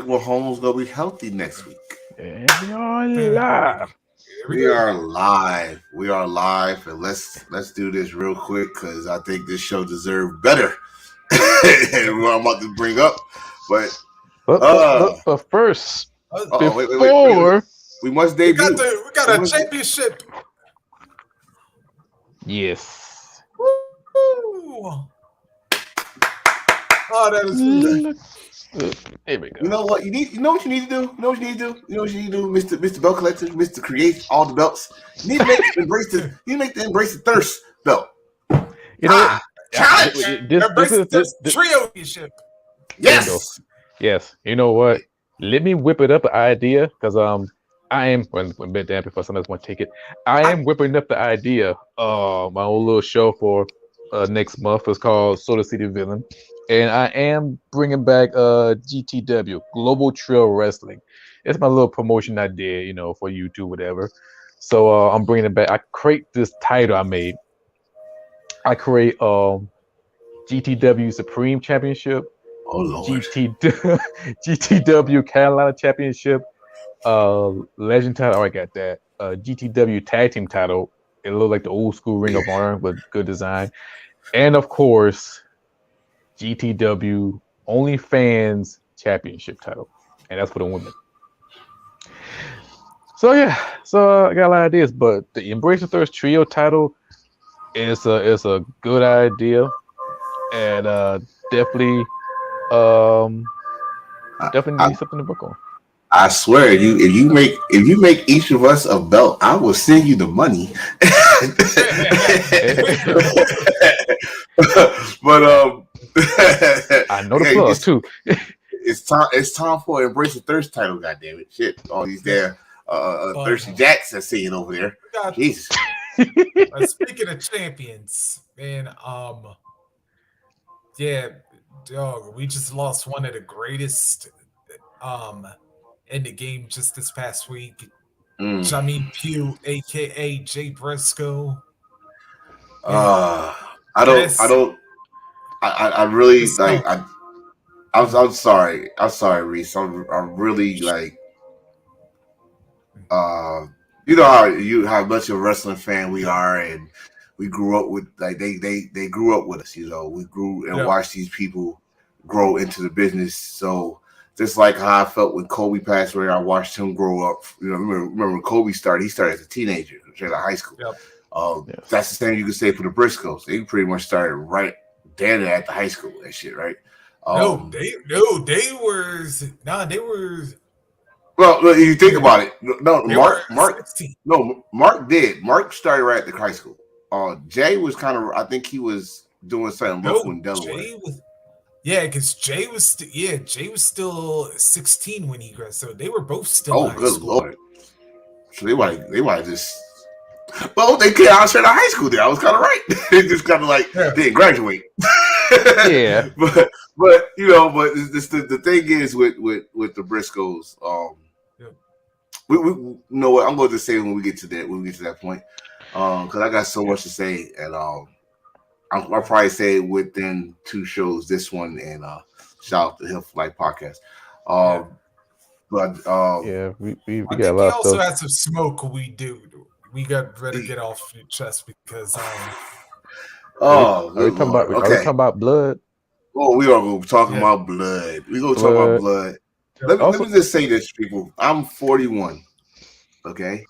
Mahomes gonna be healthy next week. And we are Here live. we We go. are live. We are live, and let's do this real quick because I think this show deserves better. And what I'm about to bring up, but But but uh, but but first, Uh, wait. before We must We got debut. the we We got a must. championship. yes, Woo! Oh, that is good. L- here we You go. know what you need? You know what you need to do? You know what you need to do? You know what you need to do, Mister Belt Collector, Mister Create all the belts. You need to embrace the. You need to embrace the thirst belt. You know what? Ah, Yeah, challenge. this Embrace is the trio championship. bingo. Yes. Yes, you know what? Let me whip it up the idea because I am when bit down before somebody want to take it. I I, am whipping up the idea. My own little show for next month is called Soda City Villain, and I am bringing back GTW Global Trail Wrestling. It's my little promotion I did, for YouTube, whatever. So I'm bringing it back. I create this title I made. I create GTW Supreme Championship, oh Lord. GT GTW Carolina Championship, Legend title. Oh, I got that. GTW Tag Team title. It looked like the old school Ring of Honor with good design, and of course GTW OnlyFans Championship title, and that's for the women. So yeah, I got a lot of ideas, but the Embrace the Thirst Trio title is a good idea, and definitely um I, definitely I, need something to work on. I swear, if you make each of us a belt, I will send you the money. But I know the yeah, plug too. it's time for Embrace the Thirst title. God damn it, shit! All these Yeah, there but thirsty jacks I seeing over there. we got. Jesus. Speaking of champions, man, yeah, dog, we just lost one of the greatest um in the game just this past week. Mm. Jamie Pugh, aka Jay Briscoe. Man, Uh, I don't. I that's don't. I really it's like. no. I'm sorry. I'm sorry, Reese. I'm really like. Uh, you know how much of a wrestling fan we are, and we grew up with like they grew up with us. We grew and Yep. watched these people grow into the business. So just like how I felt when Kobe passed away, I watched him grow up. Remember when Kobe started? He started as a teenager, straight out of high school. Yep. Yes. That's the same you could say for the Briscoes. They pretty much started right then at the high school. That shit, right? No, Um, they were nah, well, if you think about it, no, they were Mark, 16. no, Mark did. Mark started right at the high school. Jay was kind of, I think he was doing something local No, in Delaware. Jay was yeah, because Jay was still 16 when he graduated. So they were both still in Oh, high good school. lord! So they might just. Well, they came out straight out of high school. There, I was kind of right. They just kind of like Yeah. didn't graduate. Yeah. but this, the thing is with the Briscoes. Yeah. We you know what? I'm going to say when we get to that point, because I got so Yeah. much to say, and I'll probably say it within two shows, this one and shout out to Hill Flight Podcast. Yeah. Um, but Yeah. We I got a think lot he of also stuff. has some smoke we do. We got better get off your chest because Are we oh, are we good talking lord. about are we Okay. talking about blood? Oh, we are going to talk yeah. about blood. We going to talk about Blood. blood. Yep. Let Also, me just say this, people. I'm 41. Okay.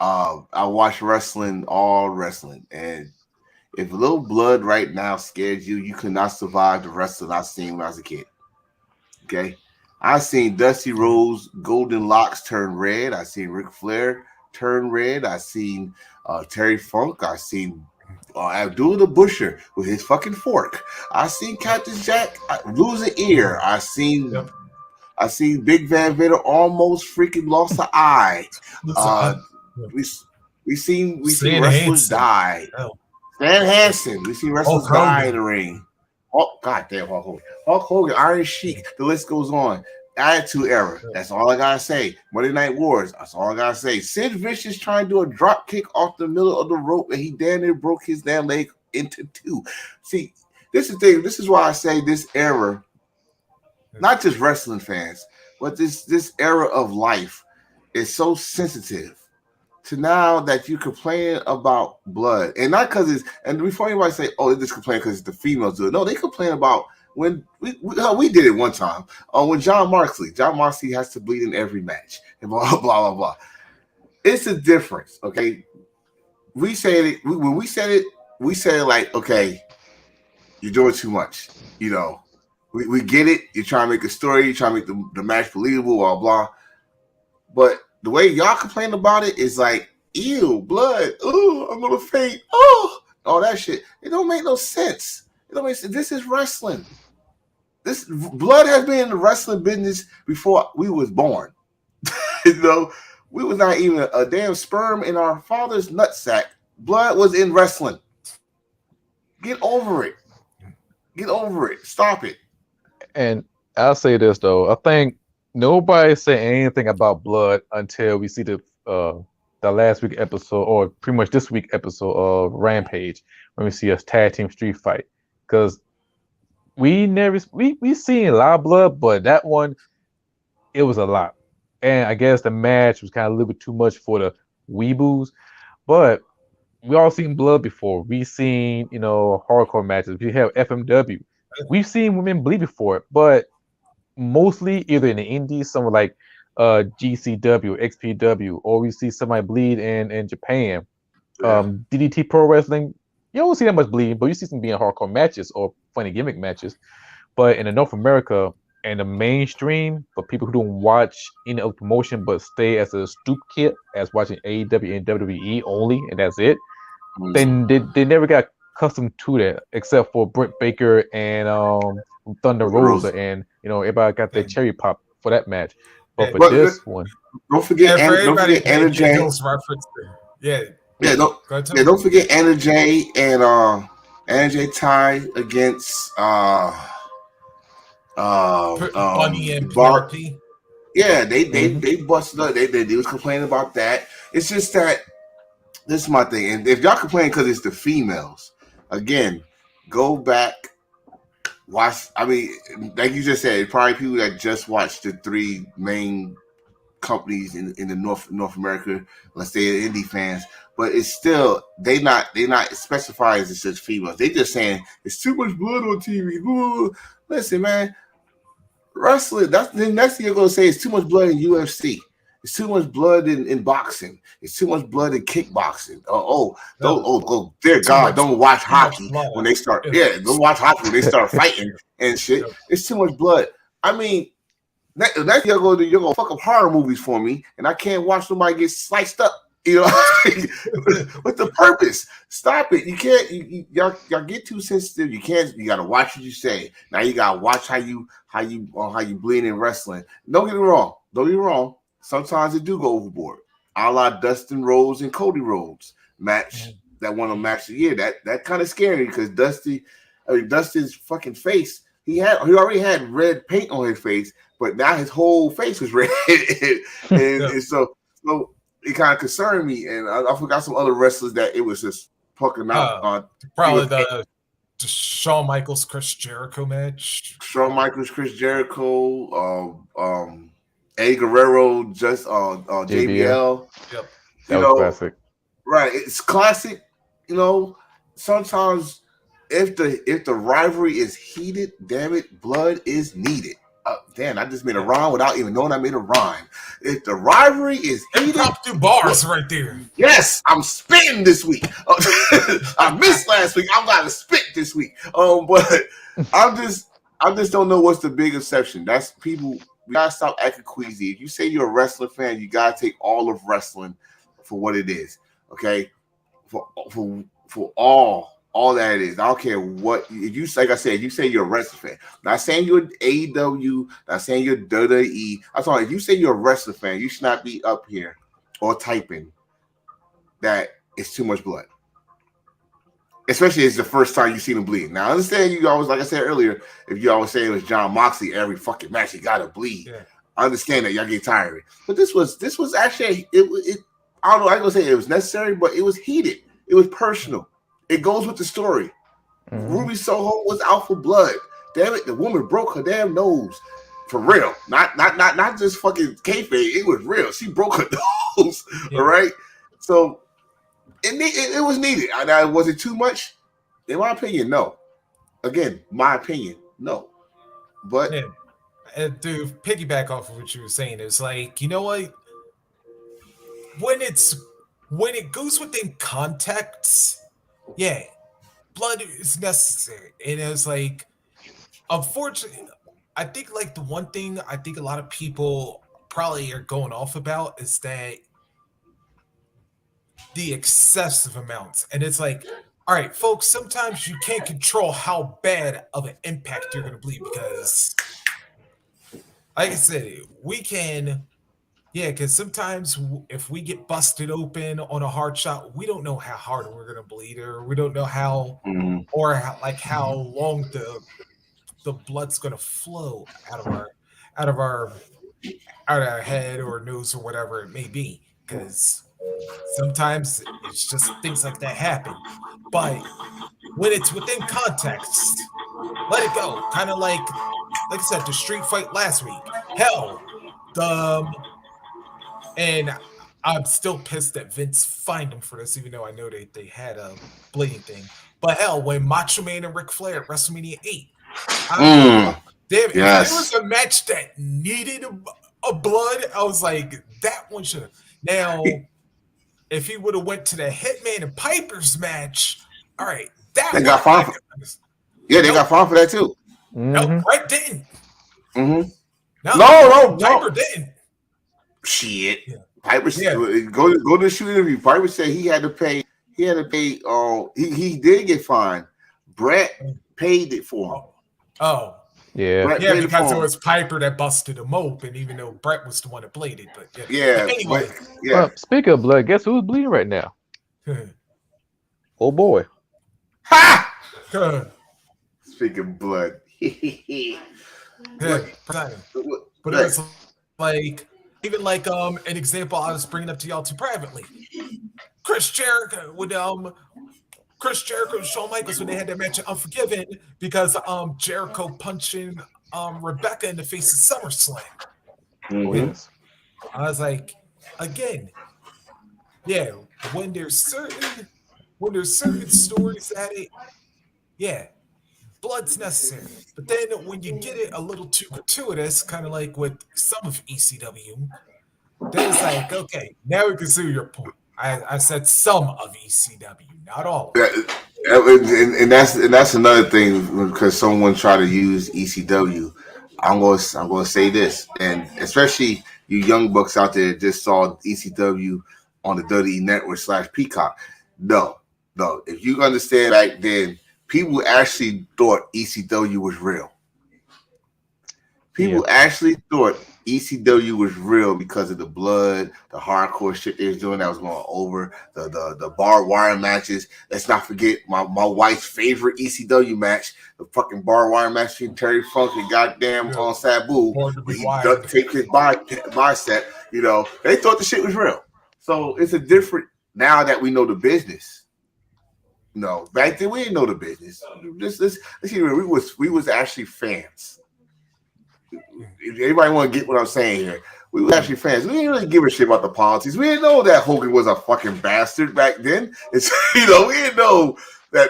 I watch wrestling, all wrestling, and if a little blood right now scares you, you could not survive the wrestling I seen when I was a kid. Okay. I seen Dusty Yeah. Rose golden locks turn red. I seen Ric Flair turn red. I seen Terry Funk. I seen Abdullah the Busher with his fucking fork. I seen Cactus Jack lose an ear. Yep. I seen Big Van Vader almost freaking lost an eye. Listen, Uh, we we seen Stan wrestlers Hansen. die. Oh, Stan Hansen. We see Hulk wrestlers die in Hogan. the ring. Oh, goddamn, Hulk Hogan. Hulk Hogan, Iron Sheik. The list goes on. Attitude Era. Yep. That's all I gotta say. Monday Night Wars. That's all I gotta say. Sid Vicious trying to do a drop kick off the middle of the rope, and he damn near broke his damn leg into two. See, this is the thing. This is why I say this era, not just wrestling fans, But this era of life is so sensitive to now that you complain about blood, and not because it's. And before anybody say, "Oh, they just complain because the females do it," no, they complain about when we did it one time. When John Moxley has to bleed in every match, and blah blah blah blah. It's a difference, okay? We said it when we said it like, okay, you're doing too much. You know, we get it. You're trying to make a story. You're trying to make the match believable, blah blah. But the way y'all complain about it is like, ew, blood. Oh, I'm gonna faint. Oh, all that shit. It don't make no sense. It don't make sense. This is wrestling. This blood has been in the wrestling business before we was born. You know, we was not even a damn sperm in our father's nutsack. Blood was in wrestling. Get over it. Get over it. Stop it. And I'll say this though, I think nobody said anything about blood until we see the last week episode, or pretty much this week episode of Rampage, when we see a tag team street fight. Because we seen a lot of blood, but that one, it was a lot. And I guess the match was kind of a little bit too much for the weeboos. But we all seen blood before. We seen, hardcore matches. We have FMW. We've seen women bleed before, but mostly either in the indies, somewhere like GCW, XPW, or we see somebody bleed in Japan. Yeah. DDT Pro Wrestling, you don't see that much bleeding, but you see some being hardcore matches or funny gimmick matches. But in the North America and the mainstream, for people who don't watch any other promotion but stay as a stoop kid, as watching AEW and WWE only, and that's it, Mhm. then they never got accustomed to that, except for Britt Baker and Thunder Rosa, Rose. and everybody got their And, cherry pop for that match. But and, for But this one, and for Don't everybody forget that Anna Jay. those references, yeah, Yeah, go ahead, Tony. don't forget Anna Jay and Anna Jay Ty against Bunny and Bart. PRP. Yeah, mhm. they busted up. They was complaining about that. It's just that this is my thing. And if y'all complain because it's the females, again, go back, watch. I mean, like you just said, probably people that just watched the three main companies in the North America, let's say indie fans, but it's still they not specifying as just females. They just saying it's too much blood on TV. Ooh. Listen, man, wrestling. That's the next thing you're gonna say is too much blood in UFC. It's too much blood in boxing. It's too much blood in kickboxing. No, Dear too God, much, don't watch too much hockey blood. when they start. Yeah. Yeah, don't watch hockey when they start fighting and shit. Yep. It's too much blood. I mean, next you're gonna fuck up horror movies for me, and I can't watch somebody get sliced up. You know, what's the purpose? Stop it! You can't. Y'all get too sensitive. You can't. You gotta watch what you say. Now you gotta watch how you bleed in wrestling. Don't get me wrong. Don't get me wrong. Sometimes it do go overboard. A la Dustin Rhodes and Cody Rhodes match that won a match of the year. That kind of scared me because Dustin's fucking face. He already had red paint on his face, but now his whole face was red, Yeah. and so it kind of concerned me. And I forgot some other wrestlers that it was just fucking out. Uh, It Probably was the Shawn Michaels Chris Jericho match. Shawn Michaels, Chris Jericho, Eddie Guerrero, just JBL, JBL. Yep. that You was know, classic. right? It's classic. You know, sometimes if the rivalry is heated, damn it, blood is needed. Damn, I just made a rhyme without even knowing I made a rhyme. If the rivalry is heated, Impromptu bars right there. yes, I'm spitting this week. I missed last week. I'm gonna spit this week. But I just don't know what's the big exception. That's people. We gotta stop acting queasy. If you say you're a wrestling fan, you gotta take all of wrestling for what it is. Okay, for all that it is. I don't care what if you like. I said, if you say you're a wrestling fan. Not saying you're AEW. Not saying you're WWE. I'm sorry. If you say you're a wrestling fan, you should not be up here or typing that it's too much blood. Especially it's the first time you see them bleed. Now I understand you always, like I said earlier, if you always say it was John Moxley every fucking match, you gotta bleed. Yeah. I understand that y'all get tired of it. But this was actually it I don't know, I ain't gonna say it was necessary, but it was heated. It was personal. It goes with the story. Mhm. Ruby Soho was out for blood. Damn it, the woman broke her damn nose. for real. Not just fucking kayfabe. It was real. She broke her nose. All Yeah, right. So it was needed. Now, was it too much? In my opinion, no. Again, my opinion, no. But yeah. And to piggyback off of what you were saying, it's like, you know what? When it's when it goes within context, yeah, blood is necessary. And it's like, unfortunately, I think like the one thing I think a lot of people probably are going off about is that the excessive amounts. And it's like, all right, folks, sometimes you can't control how bad of an impact you're going to bleed because, like I said, we can, yeah, because sometimes if we get busted open on a hard shot, we don't know how hard we're going to bleed or we don't know how, mm, or how, like how long the blood's going to flow out of our out of our head or nose or whatever it may be because sometimes it's just things like that happen. But when it's within context, let it go. Kind of like I said, the street fight last week. Hell, the and I'm still pissed that Vince fined him for this, even though I know they had a bleeding thing. But hell, when Macho Man and Ric Flair at WrestleMania 8, I was like, mm, damn, if there yes. was a match that needed a blood, I was like, that one should have. Now, if he would have went to the Hitman and Piper's match, all right, that They one got fined I for. could understand. Yeah, they Nope, got fined for that too. nope, Mm-hmm. Brett didn't. Hmm. No, No, no, Piper no. didn't. Shit. Yeah, Piper yeah. go to the shoot interview. Piper said he had to pay. He had to pay. He did get fined. Brett paid it for him. Oh, oh, Yeah. Brett yeah, paid it because it for him. was Piper that busted him open, even though Brett was the one that bladed. But yeah, but Yeah, but anyway, yeah. Speaking of blood, guess who's bleeding right now? Oh boy. Ha! yeah, Speaking blood. What? but it Right. was like even like an example I was bringing up to y'all too privately. Chris Jericho with Chris Jericho and Shawn Michaels when they had that match at Unforgiven because Jericho punching Rebecca in the face of SummerSlam. Oh Mm-hmm. yes. I was like, again, yeah, when there's certain stories at it, yeah, blood's necessary. But then when you get it a little too gratuitous, kind of like with some of ECW, then it's like, okay, now we can see your point. I said some of ECW, not all of it. And that's another thing because someone tried to use ECW. I'm gonna say this, and especially you young bucks out there that just saw ECW on the WWE Network / Peacock. No, no. If you understand back then, people actually thought ECW was real. Yeah. People actually thought ECW was real because of the blood, the hardcore shit they was doing that was going over, the barbed wire matches. Let's not forget my wife's favorite ECW match, the fucking barbed wire match between Terry Funk and goddamn Yeah, on Sabu, born to be where he duct wired. taped his bicep. You know, they thought the shit was real. So it's a different now that we know the business. No, back then we didn't know the business. Let's see, we was actually fans. If anybody want to get what I'm saying here, we were actually fans. We didn't really give a shit about the politics. We didn't know that Hogan was a fucking bastard back then. It's we didn't know that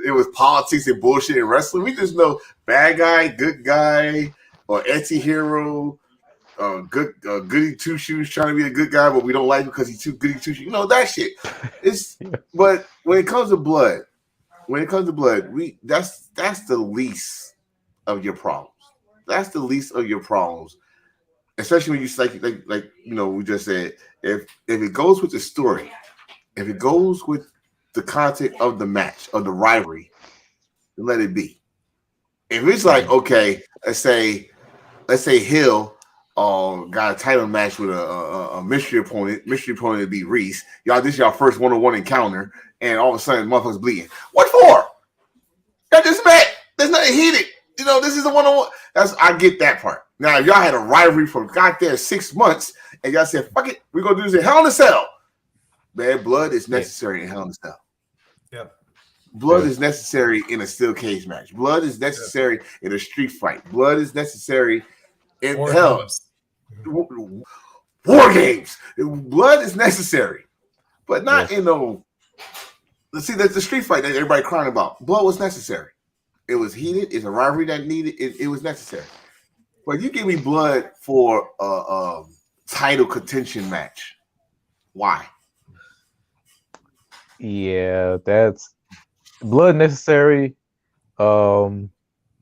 it was politics and bullshit in wrestling. We just know bad guy, good guy, or anti-hero, good goody two shoes trying to be a good guy, but we don't like him because he's too goody two shoes. You know that shit. It's Yeah. but when it comes to blood, we that's the least of your problems. That's the least of your problems, especially when you like we just said. If it goes with the story, if it goes with the content of the match of the rivalry, then let it be. If it's like Mhm. okay, let's say Hill got a title match with a mystery opponent to be Reese. Y'all, this is y'all first one-on-one encounter, and all of a sudden, motherfuckers bleeding. What for? Y'all just met. There's nothing heated. This is a one-on-one. I get that part. Now, if y'all had a rivalry for goddamn 6 months, and y'all said, "Fuck it, we're gonna do this in Hell in a Cell." Bad blood is Yeah. necessary in Hell in a Cell. Yep. Blood is necessary in a steel cage match. Blood is Yeah. necessary in a street fight. Blood is necessary in War hell, games. Mhm. war games. Blood is necessary, but not Yes. in no. Let's see, that's the street fight that everybody crying about. Blood was necessary. It was heated. It's a rivalry that needed. It was necessary. But you give me blood for a title contention match. Why? Yeah, that's blood necessary. Um,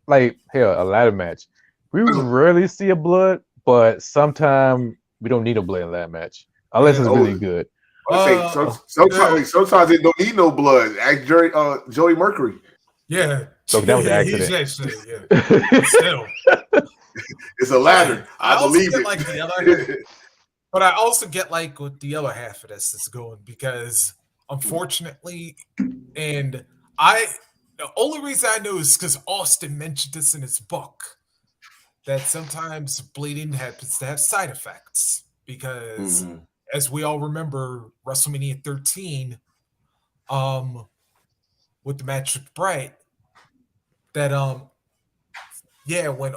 like hell, a ladder match. We rarely see a blood, but sometimes we don't need a blood in a ladder match unless Yeah. it's Oh, really good. I say Uh, yeah. sometimes they don't need no blood. Ask Joey Mercury. Yeah. So that was an He's accident. actually, yeah. But still. It's a But ladder. I I also believed get like the other, it. but I also get like what the other half of this is going because unfortunately, and I, the only reason I know is because Austin mentioned this in his book that sometimes bleeding happens to have side effects because, Mhm. as we all remember, WrestleMania 13, um, with the match with Bright, that yeah, when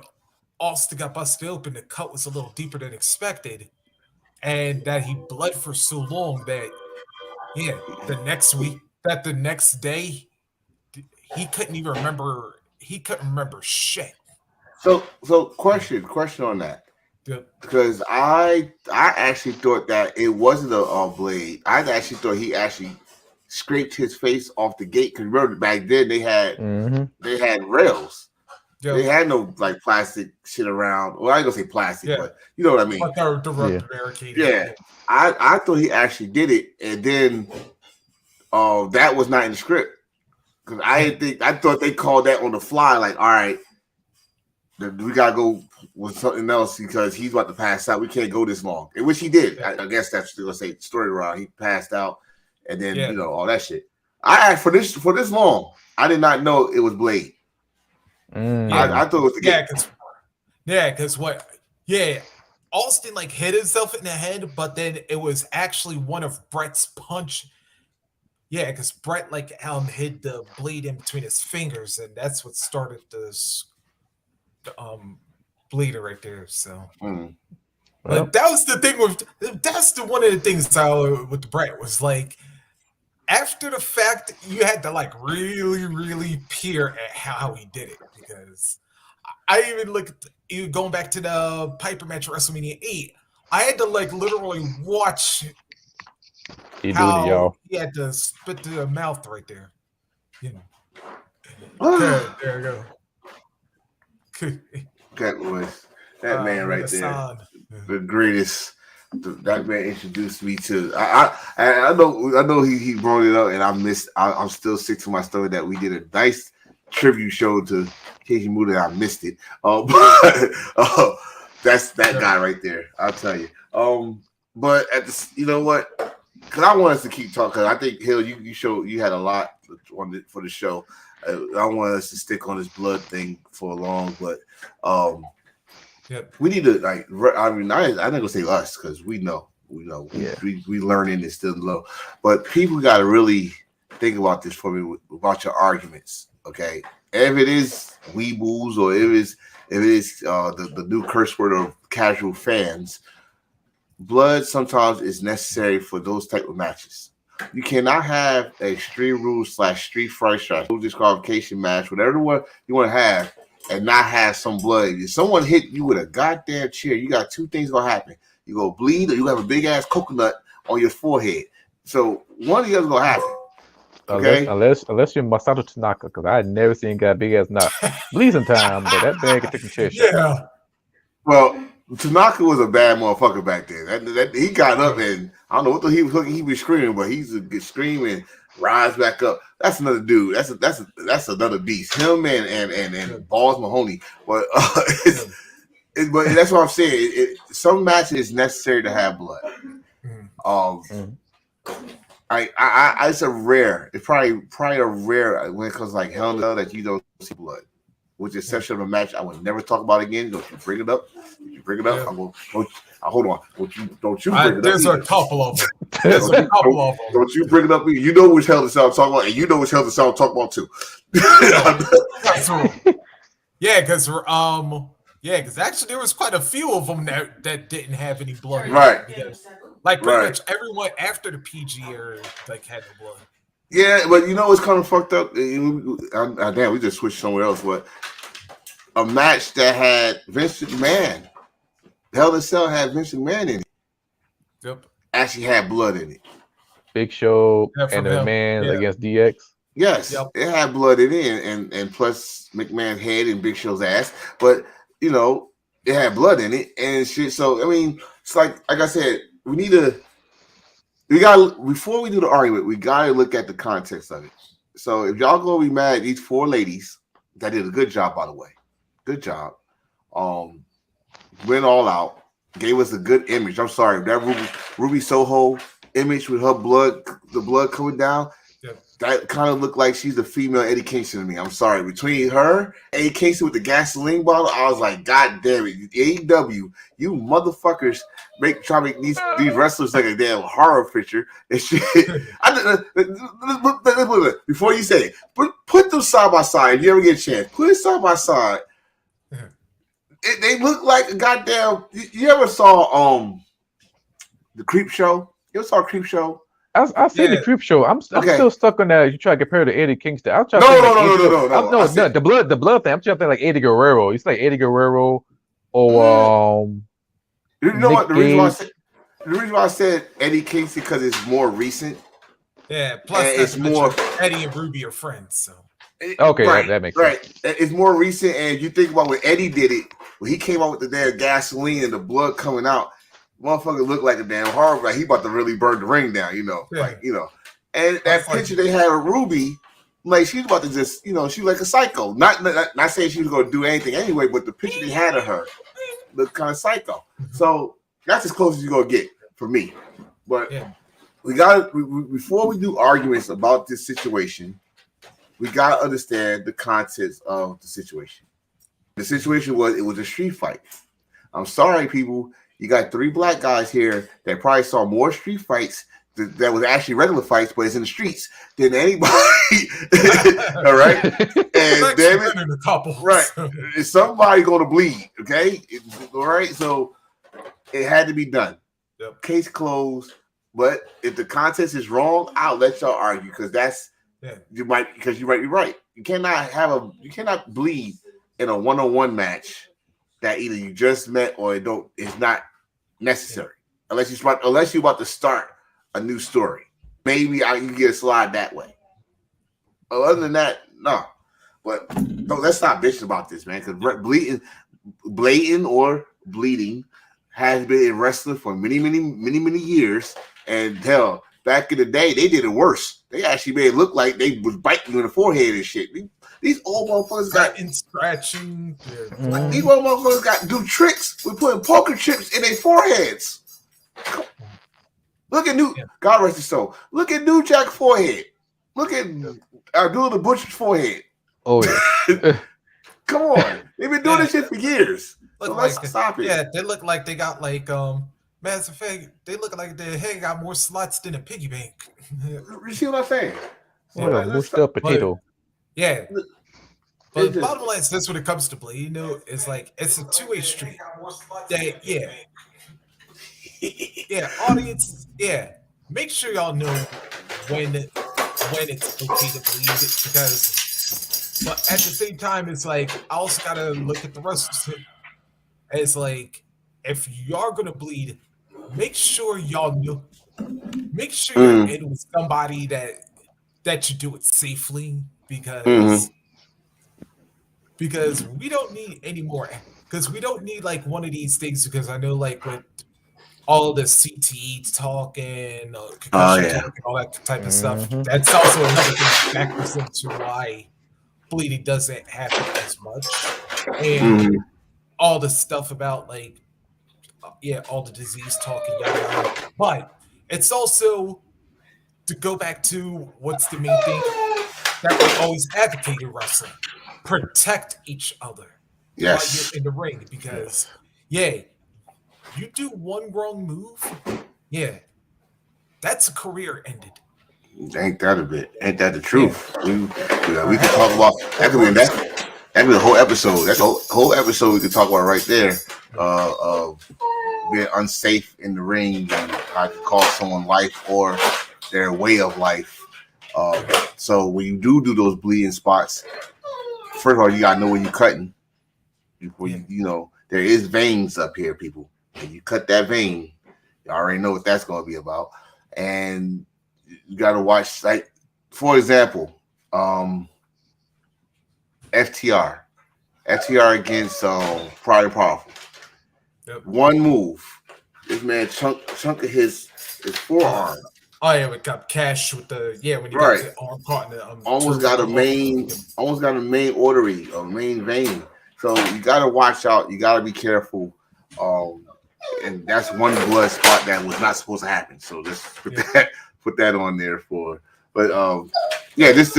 Austin got busted open, the cut was a little deeper than expected, and that he bled for so long that yeah, the next day he couldn't even remember. He couldn't remember shit. So Yeah, question on that. the, Because I actually thought that it wasn't a blade. I actually thought he actually scraped his face off the gate. Because remember back then Hmm. they had rails. They the had no like plastic shit around. Well, I ain't gonna say plastic, yeah, but you know what I mean. but the Yeah. rubber barricading. Yeah. Yeah, I thought he actually did it, and then that was not in the script. Because yeah, I thought they called that on the fly. Like, all right, we gotta go with something else because he's about to pass out. We can't go this long, in which he did. yeah, I guess that's still say story around. He passed out, and then yeah, all that shit. I asked for this long. I did not know it was Blade. yeah, I thought it was the yeah. gate. Because what? Yeah, Austin like hit himself in the head, but then it was actually one of Brett's punch. Yeah, because Brett like hid the blade in between his fingers, and that's what started this um bleeder right there. So, Mm. but Well, that was the thing with that's the one of the things I with Brett was like after the fact you had to like really peer at how he did it because I even look at you going back to the Piper match at WrestleMania 8. I had to like literally watch he doing it, how y'all. he had to spit through the mouth right there. You know, good. that There you go. Good. was that man With right a there, sound. the greatest. That man introduced me to. I know he brought it up, and I missed. I'm still sick to my stomach that we did a nice tribute show to Casey Moody. I missed it. But that's that Yeah. guy right there. I'll tell you. But at the, you know what? Because I want us to keep talking. I think Hill, you had a lot for the show. I want us to stick on this blood thing for long, but um, Yep. we need to like. I mean, I'm not gonna say us because we know, Yeah. we learning is still low, but people got to really think about this for me about your arguments. Okay, if it is weebles or if it is the new curse word of casual fans, blood sometimes is necessary for those type of matches. You cannot have a Extreme Rules slash Street Fight slash no disqualification match, whatever one you want to have, and not have some blood. If someone hit you with a goddamn chair, you got two things gonna happen. You go bleed, or you have a big ass coconut on your forehead. So one of the other gonna happen. Okay. Unless you're Masato Tanaka, because I had never seen a guy big as not bleeding time, but that man can take some chair shots. Yeah. Well, Tanaka was a bad motherfucker back then. He got up and I don't know what he was looking. He was screaming, but he's a good screaming, rise back up. That's another dude. That's another beast. Him and Balls Mahoney. But but that's what I'm saying. Some matches is necessary to have blood. Mhm. Um, Mhm. it's a rare. It's probably a rare when it comes to like Hell in a Cell that you don't see blood. With the exception of a match I would never talk about again. If you bring it up, Yeah. hold on. Don't you bring it up There's a either. couple of them. There's Don't a you, don't, couple of them. don't you bring it up either. You know which hell the sound I'm talking about, and you know which hell the sound I'm talking about too. Yeah, that's true. Yeah, because actually there was quite a few of them that didn't have any blood in Right, it. Because, like pretty right. much everyone after the PG era like had no blood. Yeah, but you know what's kind of fucked up? Damn, we just switched somewhere else. But a match that had Vince McMahon, Hell in a Cell had Vince McMahon in it, Yep. actually had blood in it. Big Show Yeah, and from the him. man Yeah. against DX. Yes, Yep. it had blood in it, and plus McMahon's head and Big Show's ass. But you know, it had blood in it and shit. So I mean, it's like I said, we got before we do the argument, we gotta look at the context of it. So if y'all gonna be mad at these four ladies that did a good job, by the way, good job. Um, went all out, gave us a good image. I'm sorry, that Ruby Soho image with her blood, the blood coming down. Yep. That kind of looked like she's the female Eddie Kingston to me. I'm sorry. Between her, Eddie Kingston with the gasoline bottle, I was like, God damn it, AEW, you motherfuckers try to make these wrestlers like a damn horror picture and shit. Before you say it, put them side by side. If you ever get a chance, put it side by side. They look like a goddamn. You ever saw the Creep Show? You ever saw Creep Show? I seen the Yeah. Creep Show. I'm Okay. still stuck on that. You try to compare to Eddie Kingston. I'm trying No, to think no, like no, Eddie no, no, no, no. No, I no, said, the blood thing. I'm trying to think like Eddie Guerrero. It's like Eddie Guerrero Mm. or You know what? Nick Gage. The reason why I said Eddie Kingston because it's more recent. Yeah. Plus, And not it's to more mention Eddie and Ruby are friends. So Okay, right, that makes right. sense. It's more recent, and you think about when Eddie did it, when he came out with the damn gasoline and the blood coming out, motherfucker looked like a damn horror. Like he about to really burn the ring down, yeah. like you know. And that That's like picture they had of Ruby, like she's about to just, she's like a psycho. Not saying she was going to do anything anyway, but the picture they had of her looked kind of psycho. So that's as close as you're gonna get for me. But Yeah. we got before we do arguments about this situation, we gotta understand the context of the situation. The situation was it was a street fight. I'm sorry, people. You got three black guys here that probably saw more street fights that was actually regular fights, but it's in the streets than anybody. All right, and damn it, in a couple. right, is somebody going to bleed? Okay, all right. So it had to be done. Yep. Case closed. But if the contest is wrong, I'll let y'all argue because you might be right. You cannot bleed in a one-on-one match that either you just met or it's not necessary unless you're about to start a new story. Maybe you can get a slide that way. Other than that, no. But let's stop bitching about this, man. Because blatant or bleeding has been in wrestling for many, many, many, many years. And hell, back in the day, they did it worse. They actually made it look like they was biting you in the forehead and shit. These old motherfuckers got scratching. these old motherfuckers got do tricks with putting poker chips in their foreheads. Look at God rest his soul. Look at New Jack's forehead. Look at Abdullah the Butcher's forehead. Oh yeah. Come on, they've been doing this shit for years. So let's stop it. Yeah, they look like they got like Mass Effect. They look like their head got more slots than a piggy bank. You see what I'm saying? What a mushed up potato. Yeah. But the bottom line is this: when it comes to Blade, it's like it's a two-way street. Audience, make sure y'all know when it's okay to bleed because, but at the same time, it's like I also gotta look at the rest of it. It's like if y'all gonna bleed, make sure y'all know. Make sure you're in with somebody that you do it safely because we don't need any more. Because we don't need like one of these things. Because I know like with all the CTE talk and concussion talk and all that type of stuff, that's also another thing that factors into why bleeding doesn't happen as much. And all the stuff about like all the disease talk and yada. But it's also to go back to what's the main thing that we always advocate in wrestling: protect each other while you're in the ring. Because You do one wrong move, yeah, that's a career ended. Ain't that a bit? Ain't that the Yeah, truth? We or can talk hell, about that. or Could be worse. that could be a whole episode. That's a whole episode we could talk about right there. Of being unsafe in the ring and how to cost someone life or their way of life. Uh, so when you do those bleeding spots, first of all, you gotta know when you're cutting. Before Yeah, you know there is veins up here, people. When you cut that vein, you already know what that's gonna be about. And you gotta watch, like, for example, um, FTR. FTR against Pride and Powerful. yep. One move. This man chunk of his Uh, forearm. oh yeah, we got Cash with the when you got Right. the arm caught in the Almost got a turnbuckle. main Yep. almost got a main artery or main vein. So you gotta watch out. You gotta be careful. Um, and that's one blood spot that was not supposed to happen. So just put Yep. that on there for. But yeah, this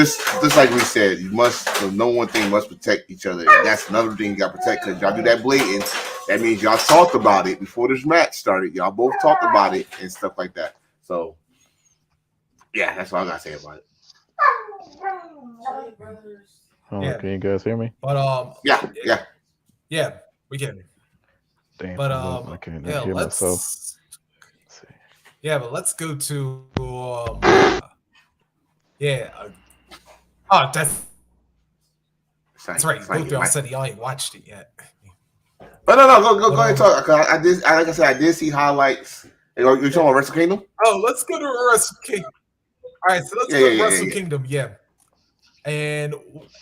like we said, you must. The no one thing must protect each other, and that's another thing you got to protect because y'all do that blatant. That means y'all talked about it before this match started. Y'all both talked about it and stuff like that. So yeah, that's all I gotta say about it. Oh, Yeah, can you guys hear me? but Yeah, yeah. yeah, we can. Damn, But I'm losing. I can't yeah, hear myself. Let's see. but let's go to yeah. That's right. It's Both like y'all it might. said y'all ain't watched it yet. But no, go But ahead and talk. I did, like I said, I did see highlights. You talking yeah. about Wrestle Kingdom? Oh, let's go to Wrestle King. All right, so let's Yeah, go yeah, to yeah, Wrestle yeah, Kingdom. Yeah, and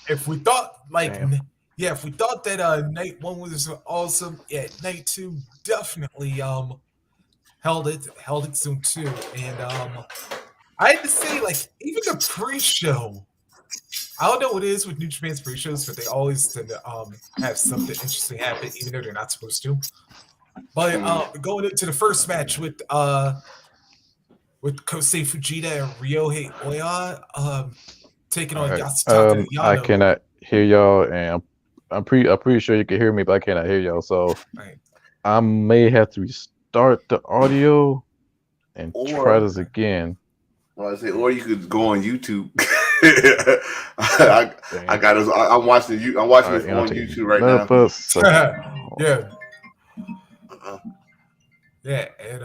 if we thought Damn. if we thought that night one was awesome, yeah, night two definitely held its own too. And I had to say, like, even the pre-show, I don't know what it is with New Japan's pre-shows, but they always tend to have something interesting happen, even though they're not supposed to. But yeah. going into the first match with Kosei Fujita and Ryohei Oya taking All on right. Yasutaka I Yano. cannot hear y'all, and I'm pretty sure you can hear me, but I cannot hear y'all. So Right. I may have to restart the audio and try Or this again. well, I say, or you could go on YouTube. I Damn. got this. I'm watching you. I'm All watching right, this it'll on take YouTube right now. another second. Hold on. yeah, Uh-uh. yeah, and